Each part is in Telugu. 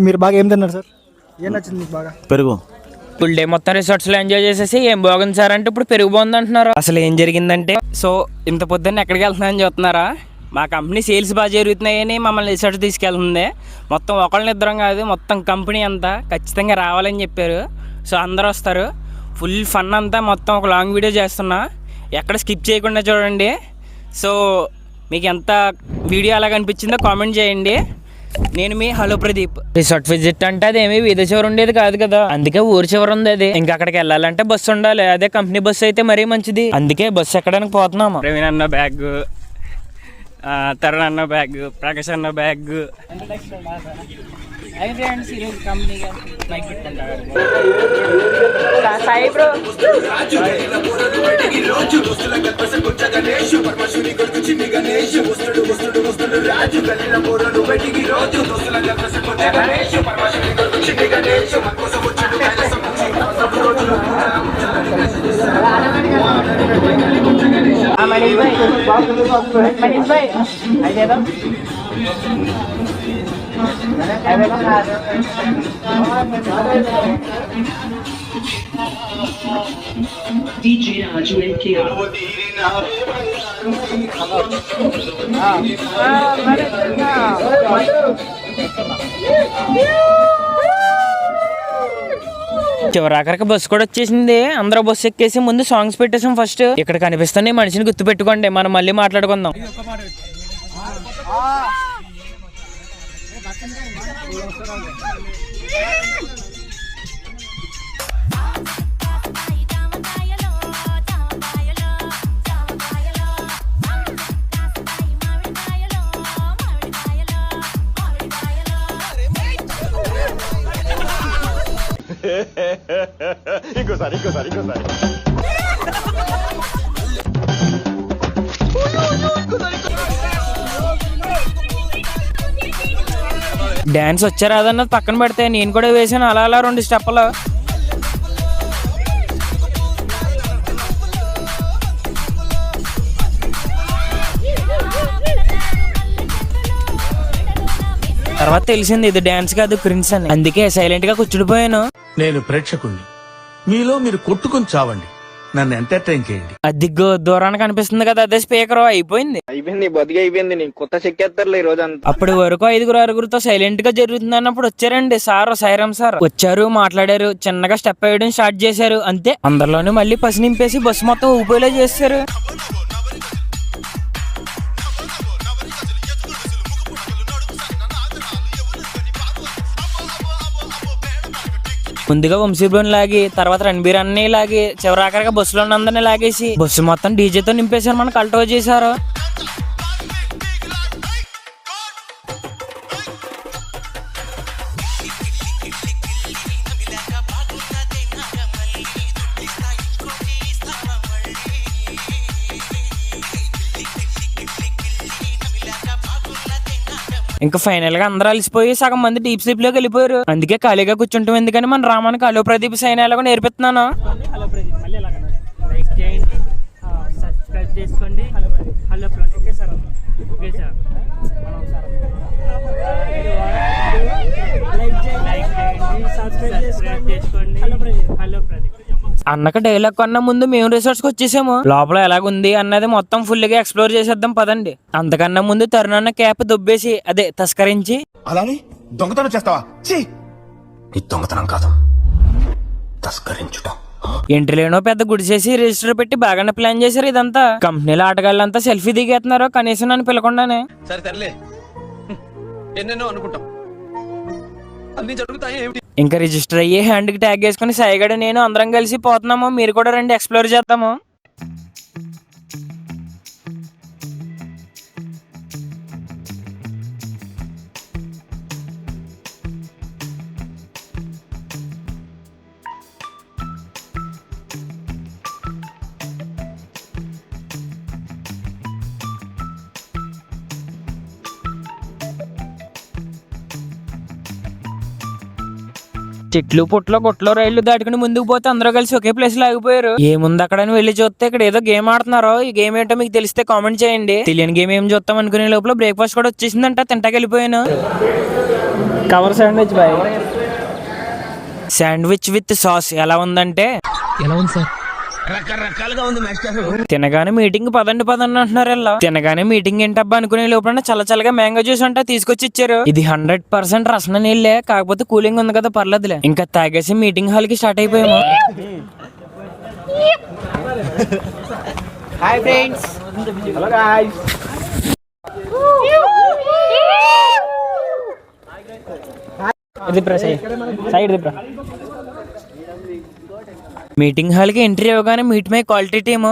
మీరు బాగా ఏం తిన్నారు సార్? ఏం నచ్చింది మీకు బాగా? పెరుగు. ఫుల్ డే మొత్తం రిసార్ట్స్లో ఎంజాయ్ చేసేసి ఏం బాగుంది సార్ అంటే ఇప్పుడు పెరుగు బాగుంది అంటున్నారు. అసలు ఏం జరిగిందంటే, సో ఇంత పొద్దున్న ఎక్కడికి వెళ్తున్నారని చూస్తున్నారా? మా కంపెనీ సేల్స్ బాగా జరుగుతున్నాయని మమ్మల్ని రిసార్ట్ తీసుకెళ్తుంది. మొత్తం ఒకళ్ళని ఇద్దరం కాదు, మొత్తం కంపెనీ అంతా ఖచ్చితంగా రావాలని చెప్పారు. సో అందరూ వస్తారు. ఫుల్ ఫన్ అంతా మొత్తం ఒక లాంగ్ వీడియో చేస్తున్నా, ఎక్కడ స్కిప్ చేయకుండా చూడండి. సో మీకు ఎంత వీడియో అలాగ అనిపించిందో కామెంట్ చేయండి. నేను మీ హలో ప్రదీప్. రిసార్ట్ విజిట్ అంటే అదేమి వీధి చివరి ఉండేది కాదు కదా, అందుకే ఊరి చివరి ఉంది అది. ఇంకా అక్కడికి వెళ్ళాలంటే బస్సు ఉండాలి. అదే కంపెనీ బస్సు అయితే మరీ మంచిది, అందుకే బస్సు ఎక్కడానికి పోతున్నాము. ప్రవీణ్ అన్న బ్యాగ్, తరుణ్ అన్న బ్యాగ్, ప్రకాష్ అన్న బ్యాగ్. DJ Raju NKR. చివరాఖరికి బస్సు కూడా వచ్చేసింది. అందరూ బస్సు ఎక్కేసి ముందు సాంగ్స్ పెట్టేసాం. ఫస్ట్ ఇక్కడ కనిపిస్తుంది మనిషిని గుర్తు పెట్టుకోండి, మనం మళ్ళీ మాట్లాడుకుందాం. ఇంకోసారి డాన్స్ వచ్చారాదన్నది పక్కన పెడితే నేను కూడా వేసాను అలా అలా 2 స్టెప్పులు. తర్వాత తెలిసింది ఇది డాన్స్ కాదు ప్రిన్స్ అని, అందుకే సైలెంట్ గా కూర్చుడిపోయాను. నేను ప్రేక్షకుణ్ణి, మీలో మీరు కొట్టుకుని చావండి, నన్ను ఎంటర్టైన్ చేయండి. అదిగో దూరానికి కనిపిస్తుంది కదా, అదే స్పీకర్. అయిపోయింది బతికి అయిపోయింది. నేను కొత్త చెక్కేస్తారులే ఈ రోజు అంతా. అప్పటి వరకు 5-6తో సైలెంట్ గా జరుగుతుంది అన్నప్పుడు వచ్చారండి సాయిరామ్ సార్. వచ్చారు, మాట్లాడారు, చిన్నగా స్టెప్ వేయడం స్టార్ట్ చేశారు. అంతే, అందరిలోనే మళ్ళీ పసి నింపేసి బస్సు మొత్తం ఊపిలో చేశారు. ముందుగా వంశీబ్రోని లాగి, తర్వాత రణబీర్ అన్నీ లాగి, చివరాఖరిగా బస్సులో అందరినీ లాగేసి బస్సు మొత్తం డీజేతో నింపేశారు. మనకు కల్టో చేశారు. ఇంకా ఫైనల్ గా అందరూ అలసిపోయి సగం మంది డీప్ స్లీప్ లోకి వెళ్ళిపోయారు. అందుకే ఖాళీగా కూర్చుంటాం ఎందుకని మన రామానికి హలో ప్రదీప్ సైన్ ఎలాగో నేర్పిస్తున్నాను. అన్నక డైలాగ్ కన్నా ముందు మేము రిసార్ట్స్ కి వచ్చేసాము. లోపల ఎలాగుంది అన్నది మొత్తం ఫుల్ గా ఎక్స్ప్లోర్ చేసేద్దాం పదండి. అంతకన్నా ముందు తరుణన్న క్యాప్ దుబ్బేసి అదే తస్కరించి అలానే దొంగతనం చేస్తావా? దొంగతనం కాదు, తస్కరించుట. ఎంట్రీలోనో పెద్ద గుడిసేసి రిజిస్టర్ పెట్టి బాగానే ప్లాన్ చేశారు. ఇదంతా కంపెనీలో ఆటగాళ్ళంతా సెల్ఫీ దిగేస్తున్నారు, కనీసం నన్ను పిలకుండానే. ఇంకా రిజిస్టర్ అయ్యి హ్యాండ్ కి ట్యాగ్ వేసుకుని సాయిగడ నేను అందరం కలిసి పోతున్నాము. మీరు కూడా రండి, ఎక్స్ప్లోర్ చేద్దాము. చెట్లు పుట్లో గుట్లో రైళ్లు దాటుకుని ముందుకు పోతే అందరూ కలిసి ఒకే ప్లేస్ లో ఆగిపోయారు. ఏముంది అక్కడ వెళ్ళి చూస్తే ఇక్కడ ఏదో గేమ్ ఆడుతున్నారు. ఈ గేమ్ ఏంటో మీకు తెలిస్తే కామెంట్ చేయండి. తెలియని గేమ్ ఏం చూస్తాం అనుకునే లోపల బ్రేక్ఫాస్ట్ కూడా వచ్చేసిందంట, తింటాకి వెళ్ళిపోయాను. Cover sandwich boy. Sandwich with sauce ఎలా ఉందంటే తినగానే మీటింగ్ పదండి అంటున్నారు. ఇలా తినగానే మీటింగ్ ఏంటబ్బా అనుకునే లోపల చల్లగా మ్యాంగో జ్యూస్ అంటే తీసుకొచ్చి ఇచ్చారు. ఇది 100% రసన నీళ్ళే, కాకపోతే కూలింగ్ ఉంది కదా పర్లేదులే. ఇంకా తాగేసి మీటింగ్ హాల్ కి స్టార్ట్ అయిపోయాము. Hi friends. Hello guys. Side meeting hall కి ఎంట్రీ అవ్వగానే మీట్ మై క్వాలిటీ టీమ్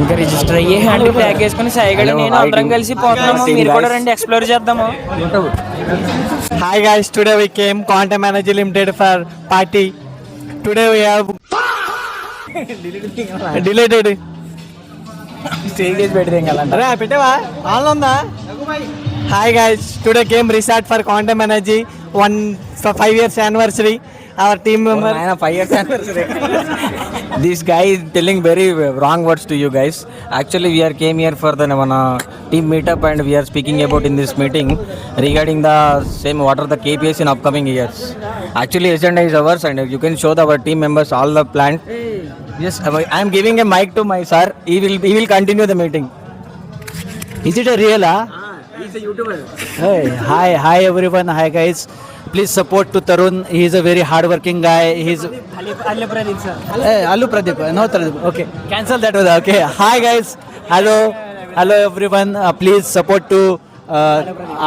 ఇంకా రిజిస్టర్ అయ్యి హ్యాండ్ ట్యాగ్ వేసుకుని సాయిగడ నేను అందరం కలిసి పోతున్నాము. మీరు కూడా రండి ఎక్స్ప్లోర్ చేద్దాము. Hi guys, today we came quantum energy limited for party. Today we have dilated stage పెట్టేదేం కదా అరే పెట్టేవా ఆన్ ఉందా. Hi guys, today came resort for quantum energy 5 years anniversary. Our team member 5 years anniversary. This guy is telling very wrong words to you guys. Actually, we are came here for the team meetup, and we are speaking about in this meeting regarding the same what are the KPIs in upcoming years. Actually, agenda is ours, and you can show our team members all the plans. Yes, I am giving a mic to my sir. He will continue the meeting. is it a real He's a YouTuber. Hey, hi everyone. Hi guys, please support to Tarun. He is a very hard working guy. He's Allu Pradeep sir. Hey, Allu Pradeep, no Pradeep. Okay, cancel that one. Okay, hi guys. Hello everyone. Please support to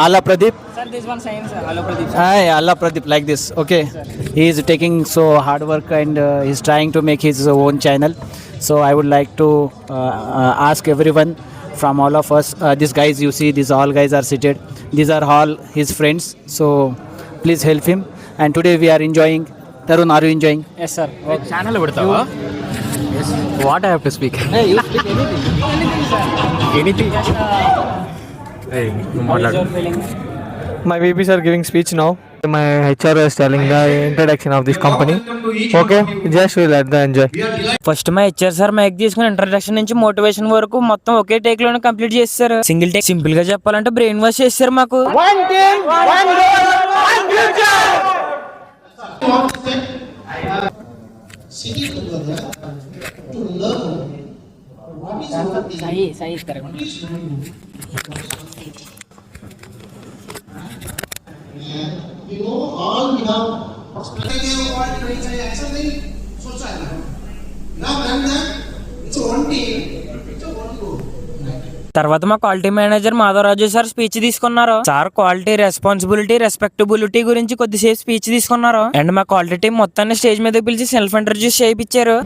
Alla Pradeep. Sir, this one sign sir. Hello Pradeep. Hi, Alla Pradeep, like this. Okay, he is taking so hard work, and he's trying to make his own channel. So I would like to ask everyone from all of us. These guys you see, these all guys are seated. These are all his friends. So please help him. And today we are enjoying. Tarun, are you enjoying? Yes sir. Channel పెడతావా? Yes. What I have to speak? Hey, you speak anything. Hey, మాట్లాడు. My VPs are giving speech now. My HR is telling the introduction of this company. Okay, just will let them enjoy. First మా హెచ్ఆర్ సార్ మైక్ తీసుకుని ఇంట్రడక్షన్ నుంచి మోటివేషన్ వరకు మొత్తం ఒకే టేక్ లోనే కంప్లీట్ చేస్తారు. Single take. సింపుల్ గా చెప్పాలంటే బ్రెయిన్ వాష్ చేస్తారు మాకు. తర్వాత మా quality manager Madhavaraju sir speech తీసుకున్నారు. సార్ క్వాలిటీ, రెస్పాన్సిబిలిటీ, రెస్పెక్టబిలిటీ గురించి కొద్దిసేపు స్పీచ్ తీసుకున్నారు. అండ్ మా క్వాలిటీ టీం మొత్తాన్ని స్టేజ్ మీద పిలిచి సెల్ఫ్ ఇంట్రడ్యూస్ చేయించారు.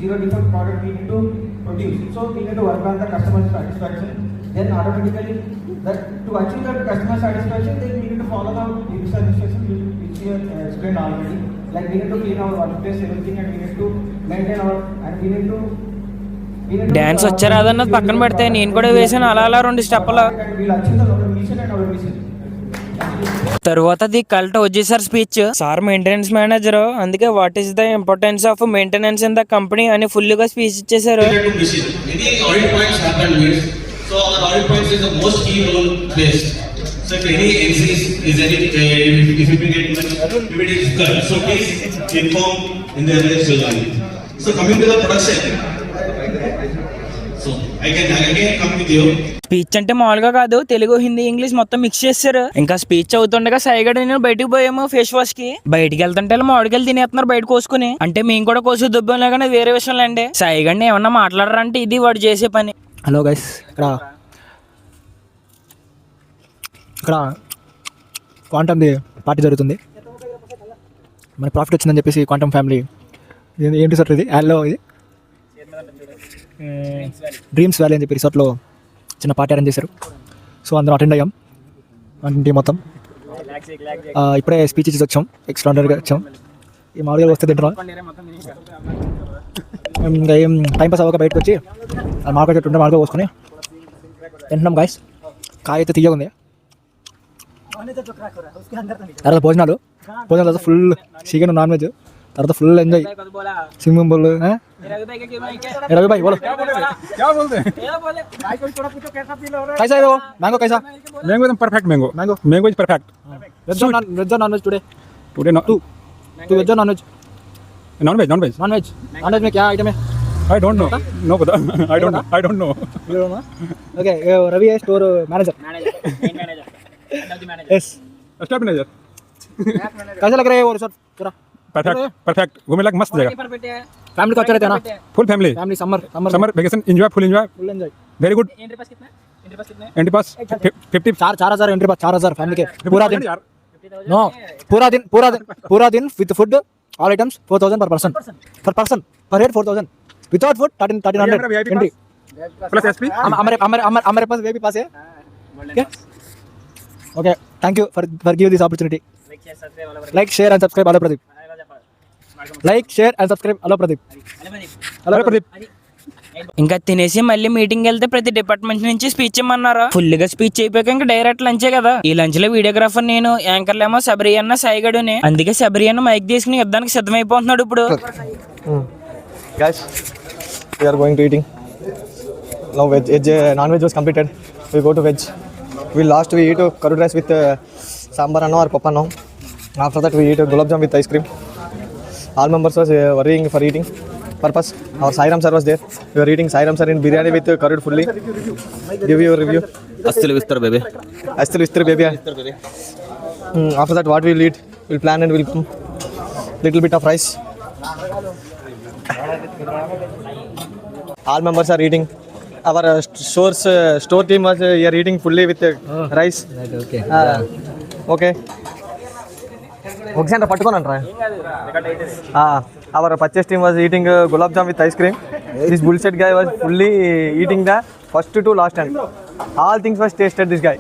zero defect product we need to produce. So we need to work on the customer satisfaction. Then automatically, that to achieve that customer satisfaction, then we need to follow the user instructions which we have explained already. Like we need to clean our workplace, everything, and we need to maintain our, and we need to. Dance వచ్చారాదన్నది పక్కన పెడితే నేను కూడా వేసాను అలా 2 స్టెప్లు. We'll achieve the mission and our mission. తరువాత ది కల్ట్ వచ్చేసారు స్పీచ్. సార్ మెయింటెనెన్స్ మేనేజర్, అందుకే what is the importance of maintenance in the company అని ఫుల్ గా స్పీచ్ ఇచ్చేసారు. Many audit points happen here. So our audit points is the most key role placed. So if any NCs is any if you get if it is cut, so please inform in the next line. So coming to the production. So I can again come with you. Speech అంటే మామూలుగా కాదు, తెలుగు, హిందీ, ఇంగ్లీష్ మొత్తం మిక్స్ చేస్తారు. ఇంకా స్పీచ్ అవుతుండగా సాయిగడ నేను బయటకు పోయాము ఫేస్ వాష్ కి. బయటికి వెళ్తుంటే మామిడికాయలు తినేస్తున్నారు బయట కోసుకుని. అంటే మేము కూడా కోసి దుబ్బం కానీ వేరే విషయంలో అండి. సాయిగడిని ఏమన్నా మాట్లాడరంటే ఇది వాడు చేసే పని. హలో గైస్, ఇక్కడ క్వాంటమ్ది పార్టీ జరుగుతుంది. మన ప్రాఫిట్ వచ్చిందని చెప్పేసి క్వాంటమ్ ఫ్యామిలీ ఏంటి సార్ ఇది యాడ్లో, ఇది డ్రీమ్స్ వ్యాలీ అని చెప్పి రిసార్ట్లో చిన్న పార్టీ అరేంజ్ చేశారు. సో అందరం అటెండ్ అయ్యాం, అంటే మొత్తం ఇప్పుడే స్పీచ్ ఇచ్చి వచ్చాం. ఎక్స్ట్రాడనరీగా వచ్చాం. ఈ మామూలుగా వస్తే తింటున్నాం. ఇంకా ఏం టైం పాస్ అవ్వక బయటకు వచ్చి మామిడికాయ చెట్టు ఉంటే మామిడికాయ పోసుకొని తింటున్నాం. గాయస్ కాయ అయితే తీయగా ఉంది. తర్వాత భోజనాలు ఫుల్ చికెన్, నాన్ వెజ్ తర్వాత full enjoy swimming pool Ravi भाई बोलो क्या बोलते हैं कैसा है वो मैंगो कैसा मैंगो एकदम perfect mango mango mango is perfect veg और नॉन वेज टुडे टुडे तू वेज और non veg non veg non veg में क्या आइटम है आई डोंट नो नो पता I don't know okay Ravi है store manager yes staff manager कैसा लग रहा है वो रिसोर्ट पूरा परफेक्ट घूमने लायक मस्त जगह फैमिली को अच्छा रहता है ना full family summer vacation enjoy full enjoy very good entry पास 50 4,000 एंट्री पास 4,000 फैमिली के पूरा दिन नो पूरा दिन विद फूड ऑल आइटम्स 4,000 पर पर्सन पर head 4,000 without food 1,300 entry plus SP हमारे पास वीआईपी पास है okay thank you for give this opportunity like share and subscribe hello Pradeep like share and subscribe hello Pradeep ఇంకా తినేసి మళ్ళీ మీటింగ్ వెళ్తే ప్రతి డిపార్ట్మెంట్ నుంచి స్పీచ్ ఇమ్మన్నారు. ఫుల్ గా స్పీచ్ అయిపోయాక ఇంకా డైరెక్ట్ లంచే కదా. ఈ లంచ్ లో వీడియోగ్రాఫర్ నేను, యాంకర్లేమో శబరి అన్న సాయిగడునే. అందుకే శబరి అన్న మైక్ తీసుకుని యుద్ధానికి సిద్ధమైపోతున్నాడు ఇప్పుడు. guys we are going to eating now. Non-veg was completed, we go to veg. We eat curd rice with sambar anna or papa now. After that we eat gulab jamun with ice cream. All members was worrying for eating purpose. Our Sairam sir was there. We were eating Sairam sir in biryani with curd fully. Give your review. Astil Vistar baby. After that what we'll eat, we'll plan and we'll come. Little bit of rice. All members are eating. Our store team was here eating fully with rice. Okay. Okay. ఒకసారి పట్టుకోనంటారా our purchase team was eating gulab jamun with ice cream. This bullshit guy was fully eating the first to last end. All things was tasted this guy.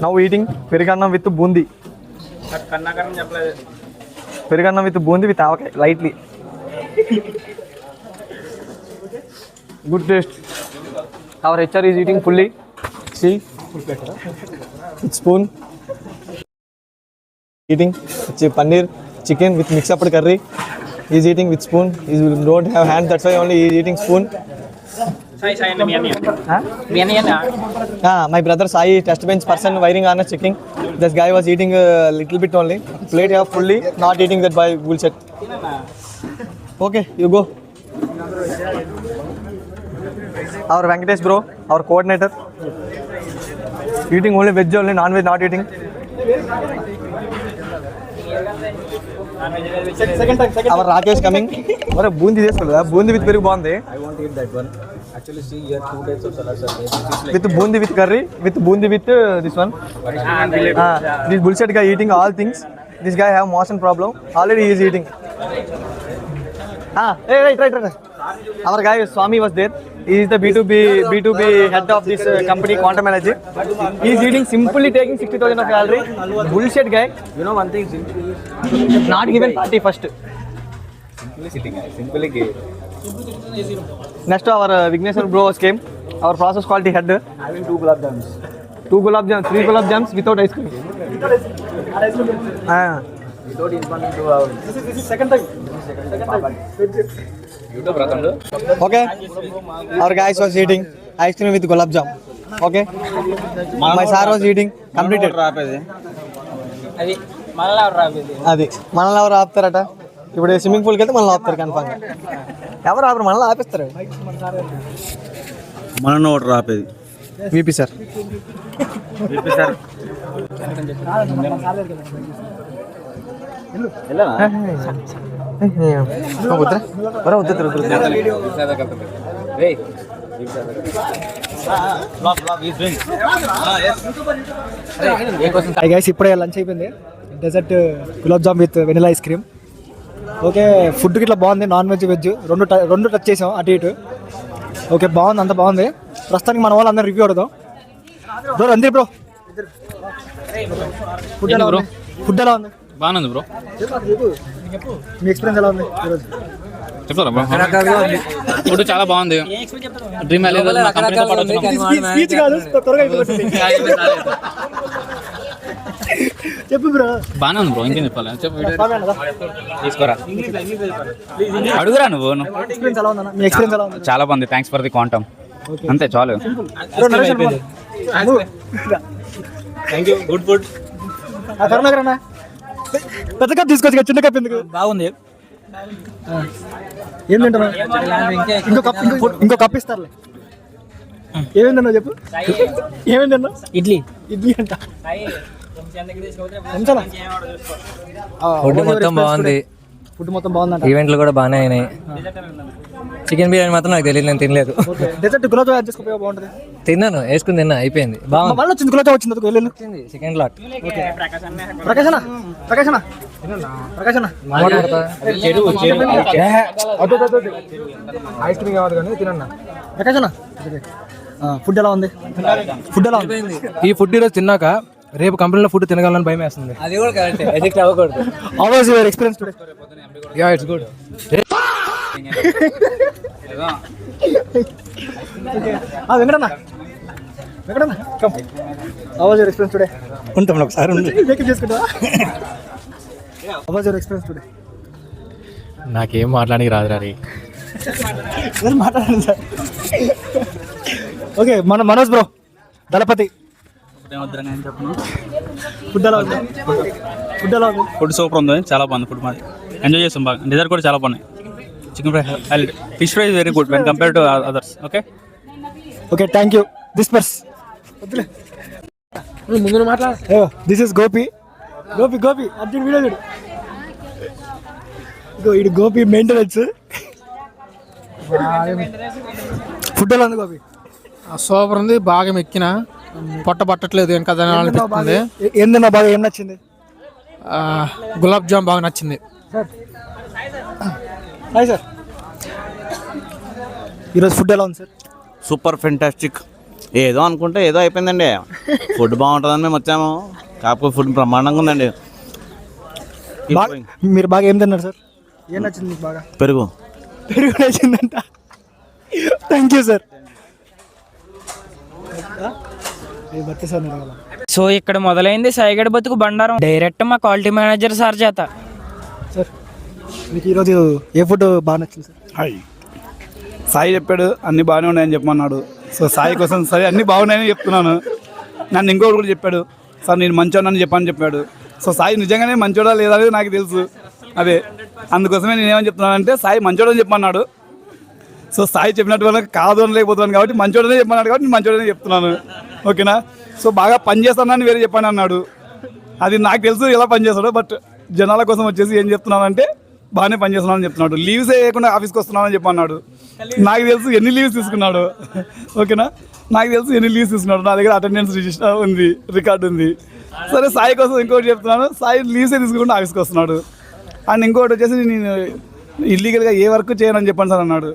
Now eating perigannam with bundi. Perigannam with bundi with avakay lightly. Good taste. Our HR is eating fully. See, with spoon. Eating paneer, chicken with mixed up curry. He is eating with spoon. He don't have hands, that's why only he is eating spoon. My brother Sai, test bench person, wiring harness checking. This guy was eating a little bit only. Plate have fully, not eating that by bullshit. Okay, you go. Our Venkatesh bro, our coordinator, eating only veg only, non-veg not eating. Our Rakesh coming. What a bundi this one. Bundi with very bond. I won't eat that one. Actually, see here 2 types of salads are there. With bundi with curry, with bundi with this one. This bullshit guy eating all things. This guy have motion problem. Already he is eating. Hey, right. Our guy Swami was there. He is the B2B head of this company, Quantum Energy. He is eating simply taking 60,000 of calorie. Bullshit guy. You know one thing, simply not given party first. Simply sitting, simply gay. Next our Vigneswar bros came. Our process quality head. Having 2 gulab jamuns. 2 gulab jamuns, 3 gulab jamuns without ice cream. Without informing to our. This is second time. Okay, our guys was eating ice cream with gulab jam. Okay, my sir was eating completed. అది మనల్ని ఎవరు ఆపుతారట? ఇప్పుడు స్విమ్మింగ్ పూల్కి వెళ్తే మనల్ని ఆపుతారు కన్ఫామ్. ఎవరు ఆపరు, మనల్ని ఆపిస్తారు. మనల్ని ఒకటి రాపేది విపి సార్. ఇప్పుడే లంచ్ అయిపోయింది. Dessert gulab jam with vanilla ice cream. Okay, food ఇట్లా బాగుంది. నాన్ వెజ్ వెజ్ రెండు టచ్ చేసాం అటు ఇటు. ఓకే, బాగుంది, అంత బాగుంది. ప్రస్తుతానికి మన వాళ్ళు అందరూ రివ్యూ అడుగుదాం. బ్రో రండి బ్రో, ఫుడ్ ఎలా ఉంది? బాగానే ఉంది బ్రో. మీ ఎక్స్పీరియన్స్ ఎలా ఉంది ఈరోజు? చెప్తారా బ్రో? ఫుడ్ చాలా బాగుంది. డ్రీమ్ చెప్పు బ్రో. బాగానే ఉంది బ్రో, ఇంకేం చెప్పాలి చెప్పు. స్వామి అన్నదా? తీసుకోరా, అడుగురా నువ్వు. ఎక్స్పీరియన్స్ ఎలా ఉందన్న? మీ ఎక్స్పీరియన్స్ ఎలా ఉంది? చాలా బాగుంది, థ్యాంక్స్ ఫర్ ది క్వాంటమ్. అంతే చాలు. బ్రో నరేష్ అన్న. Thank you, good food. Karunakar అన్న పెద్ద కప్ తీసుకోవచ్చు, చిన్న కప్ ఎందుకు? బాగుంది. ఏం తింటున్నా? ఇంకో కప్ ఇస్తారులే. ఏమేమి తిన్నావు చెప్పు. ఏమేమి తిన్నావు? ఇడ్లీ అంట. ఫుడ్ మొత్తం బాగుంది. ఫుడ్ మొత్తం బాగుందంట. ఈవెంట్లు కూడా బాగానే అయినాయి. చికెన్ బిర్యానీ మాత్రం నాకు తెలియదు, నేను తినలేదు. డెజర్ట్ గులాబ్ జామ్ చేసుకో బాగుంటుంది. తిన్నాను, వేసుకుని తిన్నా, అయిపోయింది. బాగుంది. మళ్ళీ వచ్చింది గులాబ్ జామ్ వచ్చింది. వెళ్ళు చికెన్ లాట్. ప్రకాశనా ప్రకాశనా ప్రకాశనా ఐస్ క్రీమ్ కావాలి కానీ తినన్నా. ప్రకాశనా ఫుడ్ ఎలా ఉంది? ఫుడ్ ఎలా ఉంది? ఈ ఫుడ్ ఈరోజు తిన్నాక రేపు కంపెనీలో ఫుడ్ తినగలని భయం వేస్తుంది. అది కూడా కరెక్ట్, ఎడిక్ట్ అవ్వకూడదు. How was your experience today? Yeah it's good. Venkatanna come. How was your experience today? ఉంటాం ఒకసారి. Makeup చేసుకుంటా. How was your experience today? నాకేం మాట్లాడానికి రాదురా రే. మాట్లాడండి సార్. ఓకే, మన మనోజ్ బ్రో దళపతి ఫుడ్ ఎలా ఉంది? ఫుడ్ ఎలా ఉంది? ఫుడ్ సూపర్ ఉంది, చాలా బాగుంది. ఫుడ్ మాది ఎంజాయ్ చేస్తాం బాగా. డిజర్ట్ కూడా చాలా బాగున్నాయి. Chicken fry highlight, fish fry very good when compare to others. Okay okay, thank you. This ముందు మాట్లాడ. This is Gopi. Gopi Arjun video చూడు. ఇది గోపి మెయింటెనెన్స్. ఫుడ్ ఎలా ఉంది గోపి? సూపర్ ఉంది, బాగా మెక్కిన, పొట్ట పట్టట్లేదు ఇంకా అనిపిస్తుంది. ఏం తిన్నా బాగా? ఏం నచ్చింది? గులాబ్ జామ్ బాగా నచ్చింది. హాయ్ సార్, ఈరోజు ఫుడ్ ఎలా ఉంది సార్? Super fantastic. ఏదో అనుకుంటే ఏదో అయిపోయిందండి. ఫుడ్ బాగుంటుందని మేము వచ్చాము, కాకపోతే ఫుడ్ బ్రహ్మాండంగా ఉందండి. మీరు బాగా ఏం తిన్నారు సార్? ఏం నచ్చింది మీకు బాగా? పెరుగు నచ్చిందంట. Thank you sir. సో ఇక్కడ మొదలైంది సాయిగడ బతుకు బండారం. డైరెక్ట్ మా క్వాలిటీ మేనేజర్ సార్ చేత. సార్ మీకు ఈరోజు ఏ ఫుడ్ బాగా నచ్చింది సార్? హాయ్, సాయి చెప్పాడు అన్ని బాగానే ఉన్నాయని చెప్పమన్నాడు. సో సాయి కోసం సరే అన్ని బాగున్నాయని చెప్తున్నాను. నన్ను ఇంకోటి కూడా చెప్పాడు, సార్ నేను మంచోడని చెప్పాడు. సో సాయి నిజంగానే మంచోడా లేదా అనేది నాకు తెలుసు. అదే అందుకోసమే నేనేమని చెప్తున్నానంటే సాయి మంచోడని చెప్పమన్నాడు. సో సాయి చెప్పినట్టు వల్ల కాదు అని లేకపోతున్నాను కాబట్టి మంచోడనే చెప్పమన్నాడు కాబట్టి నేను మంచోడనే చెప్తున్నాను. ఓకేనా? సో బాగా పని చేస్తానని వేరే చెప్పాను అన్నాడు. అది నాకు తెలుసు ఎలా పని చేస్తాడో. బట్ జనాల కోసం వచ్చేసి ఏం చెప్తున్నానంటే బాగానే పని చేస్తున్నానని చెప్తున్నాడు. లీవ్స్ వేయకుండా ఆఫీస్కి వస్తున్నానని చెప్పన్నాడు. నాకు తెలుసు ఎన్ని లీవ్స్ తీసుకున్నాడు. ఓకేనా? నాకు తెలుసు ఎన్ని లీవ్స్ తీసుకున్నాడు. నా దగ్గర అటెండెన్స్ రిజిస్టర్ ఉంది, రికార్డు ఉంది. సరే సాయి కోసం ఇంకోటి చెప్తున్నాను, సాయి లీవ్సే తీసుకుంటే ఆఫీస్కి వస్తున్నాడు. అండ్ ఇంకోటి వచ్చేసి నేను ఇల్లీగల్గా ఏ వర్క్ చేయనని చెప్పాను సార్ అన్నాడు.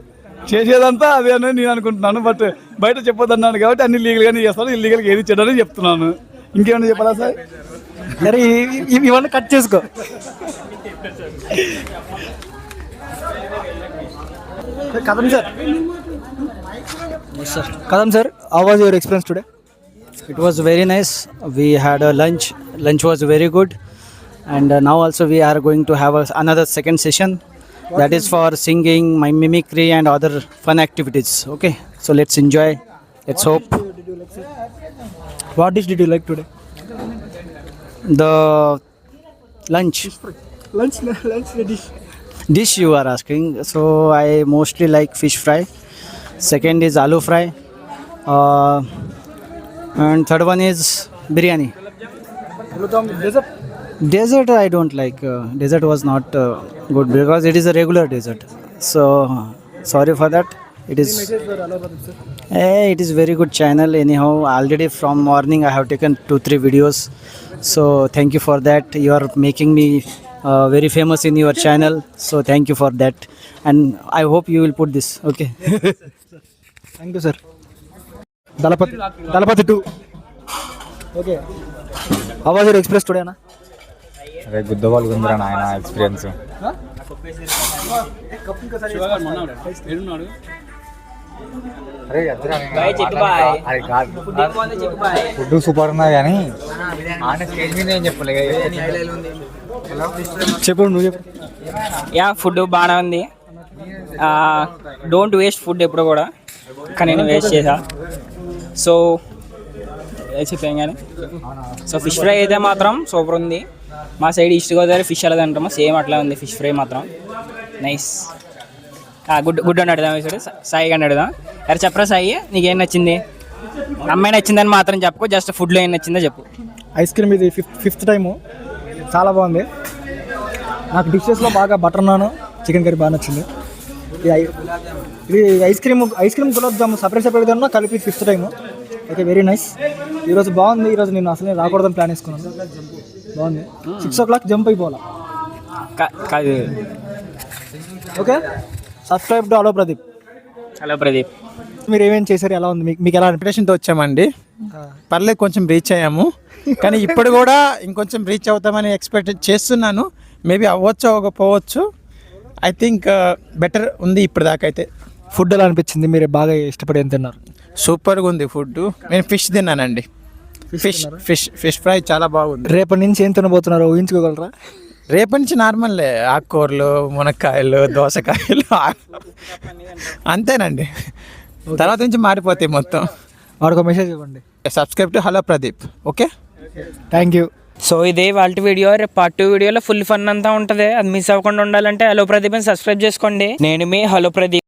చేసేదంతా అదే అని నేను అనుకుంటున్నాను. బట్ బయట చెప్పొద్దన్నాను కాబట్టి అన్ని లీగల్గానే చేస్తాను, ఇల్లీగల్గా ఏది చేయడని చెప్తున్నాను. ఇంకేమైనా చెప్పాలా సార్? సరే ఇవన్నీ కట్ చేసుకో. కదం sir, Kadam sir, how was your experience today? It was very nice. We had a lunch. Lunch was very good. And now also we are going to have another second session. That is for singing, my mimicry and other fun activities. Okay. So let's enjoy. Let's hope. What dish did you like today? The lunch. Lunch dish. Dish you are asking. So I mostly like fish fry. Second is aloo fry. And third one is biryani. Dessert I don't like. Dessert was not good because it is a regular dessert. So sorry for that. It is. It is very good channel. Anyhow, already from morning I have taken 2-3 videos. So thank you for that. You are making me very famous in your channel. So thank you for that. And I hope you will put this. Okay. Thank you, sir. Dalapati 2. Okay. How was your experience today, Anna? అదే గుద్దవాళ్ళు ఉందిరా నాయన ఎక్స్పీరియన్స్. బాయ్ చెప్పు బాయ్. ఫుడ్ ఏం బాగుందో చెప్పు బాయ్. ఫుడ్ సూపర్ ఉన్నది కానీ ఆన స్టేజ్ మీద ఏం చెప్పలే. చెప్పు నువ్వు చెప్పు. యా ఫుడ్ బాగానే ఉంది. డోంట్ వేస్ట్ ఫుడ్ ఎప్పుడు కూడా, కానీ నేను వేస్ట్ చేసా. సో చెప్పాం కానీ సో ఫిష్ ఫ్రై అయితే మాత్రం సూపర్ ఉంది. మా సైడ్ ఈస్ట్ గోదావరి ఫిష్ ఎలా తింటామో సేమ్ అట్లా ఉంది ఫిష్ ఫ్రై మాత్రం. నైస్. గుడ్ అని అడుగుదాం ఈ సైడ్ సాయి అని అడుగుదాం. అరే చెప్పరా సాయి, నీకేం నచ్చింది? అమ్మాయి నచ్చిందని మాత్రం చెప్పుకో, జస్ట్ ఫుడ్లో ఏం నచ్చిందో చెప్పు. ఐస్ క్రీమ్ ఇది ఫిఫ్త్ టైము, చాలా బాగుంది. నాకు డిషెస్లో బాగా బటర్ నాన్, చికెన్ కర్రీ బాగా నచ్చింది. ఇది ice cream gulab jam separate తిన్నా కలిపి fifth time. Okay, very nice. ఈరోజు బాగుంది. ఈరోజు నేను అసలు రాకూడదని ప్లాన్ వేసుకున్నాను. బాగుంది. 6 o'clock జంప్ అయిపోవాలా. కాదు. Okay, subscribe to hello Pradeep. Hello Pradeep. మీరు ఏమేమి చేశారు, ఎలా ఉంది మీకు ఎలా ఇన్విటేషన్తో వచ్చామండి. పర్లేదు, కొంచెం రీచ్ అయ్యాము, కానీ ఇప్పుడు కూడా ఇంకొంచెం రీచ్ అవుతామని ఎక్స్పెక్ట్ చేస్తున్నాను. మేబీ అవ్వచ్చు, అవ్వకపోవచ్చు. ఐ థింక్ బెటర్ ఉంది ఇప్పుడు దాకా. అయితే ఫుడ్ ఎలా అనిపించింది? మీరు బాగా ఇష్టపడి ఏం తిన్నారు? సూపర్గా ఉంది ఫుడ్. నేను ఫిష్ తిన్నానండి. ఫిష్ ఫ్రై చాలా బాగుంది. రేపటి నుంచి ఏం తినబోతున్నారో ఊహించుకోగలరా? రేపటి నుంచి నార్మల్లే, ఆకుకూరలు, మునక్కాయలు, దోసకాయలు అంతేనండి. తర్వాత నుంచి మారిపోతాయి మొత్తం. వాడికి మెసేజ్ ఇవ్వండి. Subscribe to hello Pradeep. Okay, thank you. So ఇదే వాళ్ళ వీడియో. రేపు పార్ట్ 2 వీడియోలో ఫుల్ ఫన్ అంతా ఉంటుంది. అది మిస్ అవ్వకుండా ఉండాలంటే హలో ప్రదీప్ అని సబ్స్క్రైబ్ చేసుకోండి. నేను మీ హలో ప్రదీప్.